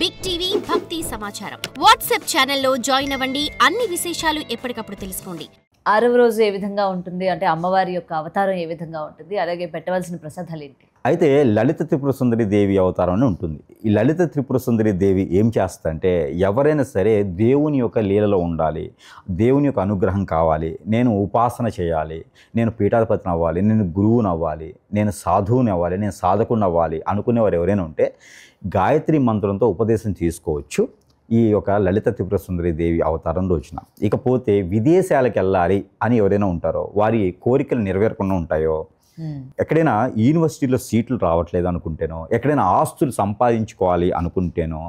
Big TV భక్తి సమాచారం WhatsApp ఛానల్లో జాయిన్ అవ్వండి. అన్ని విశేషాలు ఎప్పటికప్పుడు తెలుసుకోండి. 6వ రోజు ఏ విధంగా ఉంటుంది అంటే అమ్మవారి యొక్క అవతారం ఏ విధంగా ఉంటుంది, అలాగే పెట్టవలసిన ప్రసాదాలు ఏంటి? అయితే లలిత త్రిపుర సుందరి దేవి అవతారం అని ఉంటుంది. ఈ లలిత త్రిపుర సుందరి దేవి ఏం చేస్తుందంటే, ఎవరైనా సరే దేవుని యొక్క లీలలో ఉండాలి, దేవుని యొక్క అనుగ్రహం కావాలి, నేను ఉపాసన చేయాలి, నేను పీఠాధిపతిని అవ్వాలి, నేను గురువుని అవ్వాలి, నేను సాధువుని అవ్వాలి, నేను సాధకుని అవ్వాలి అనుకునేవారు ఎవరైనా ఉంటే గాయత్రి మంత్రంతో ఉపదేశం తీసుకోవచ్చు ఈ యొక్క లలిత త్రిపుర సుందరి దేవి అవతారం రోజున. ఇకపోతే విదేశాలకు వెళ్ళాలి అని ఎవరైనా ఉంటారో, వారి కోరికలు నెరవేరకుండా ఉంటాయో, ఎక్కడైనా యూనివర్సిటీలో సీట్లు రావట్లేదు అనుకుంటేనో, ఎక్కడైనా ఆస్తులు సంపాదించుకోవాలి అనుకుంటేనో,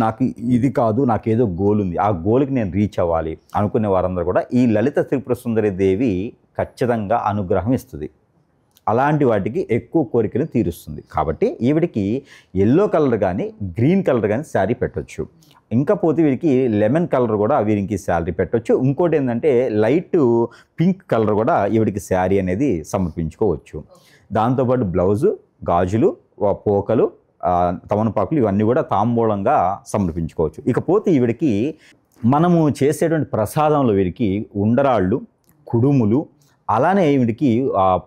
నాకు ఇది కాదు, నాకు ఏదో గోల్ ఉంది, ఆ గోల్కి నేను రీచ్ అవ్వాలి అనుకునే వారందరూ కూడా ఈ లలిత త్రిపుర సుందరి దేవి ఖచ్చితంగా అనుగ్రహం ఇస్తుంది. అలాంటి వాటికి ఎక్కువ కోరికలు తీరుస్తుంది. కాబట్టి ఈవిడికి ఎల్లో కలర్ కానీ గ్రీన్ కలర్ కానీ శారీ పెట్టవచ్చు. ఇంకా పోతే వీరికి లెమన్ కలర్ కూడా వీరికి శారీ పెట్టవచ్చు. ఇంకోటి ఏంటంటే లైట్ పింక్ కలర్ కూడా ఈవిడికి శారీ అనేది సమర్పించుకోవచ్చు. దాంతోపాటు బ్లౌజు, గాజులు, పోకలు, తమలపాకులు ఇవన్నీ కూడా తాంబూలంగా సమర్పించుకోవచ్చు. ఇకపోతే ఈవిడికి మనము చేసేటువంటి ప్రసాదంలో వీరికి ఉండరాళ్ళు, కుడుములు, అలానే వీడికి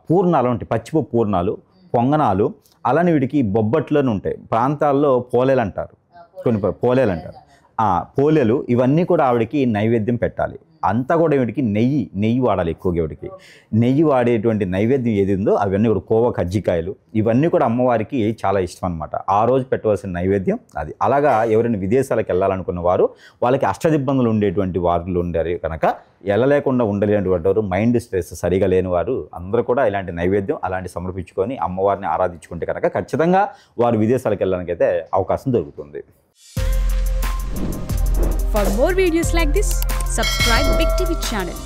పూర్ణాలు ఉంటాయి, పచ్చిపప్పు పూర్ణాలు, పొంగనాలు, అలానే వీడికి బొబ్బట్లను ఉంటాయి. ప్రాంతాల్లో పోలేలు అంటారు, కొన్ని పోలేలు అంటారు. పోలేలు ఇవన్నీ కూడా ఆవిడకి నైవేద్యం పెట్టాలి. అంతా కూడా వీడికి నెయ్యి వాడాలి. ఎక్కువగా వీడికి నెయ్యి వాడేటువంటి నైవేద్యం ఏది ఉందో అవన్నీ కూడా కోవ, కజ్జికాయలు ఇవన్నీ కూడా అమ్మవారికి చాలా ఇష్టం అనమాట. ఆ రోజు పెట్టవలసిన నైవేద్యం అది. అలాగా ఎవరైనా విదేశాలకు వెళ్ళాలనుకున్న వారు, వాళ్ళకి అష్టదిబ్బందులు ఉండేటువంటి వారు ఉండారు కనుక వెళ్ళలేకుండా ఉండలేనటువంటి వారు, మైండ్ స్ట్రెస్ సరిగా లేని వారు అందరూ కూడా ఇలాంటి నైవేద్యం అలాంటి సమర్పించుకొని అమ్మవారిని ఆరాధించుకుంటే కనుక ఖచ్చితంగా వారు విదేశాలకు వెళ్ళడానికి అయితే అవకాశం దొరుకుతుంది. For more videos like this, subscribe Big TV channel.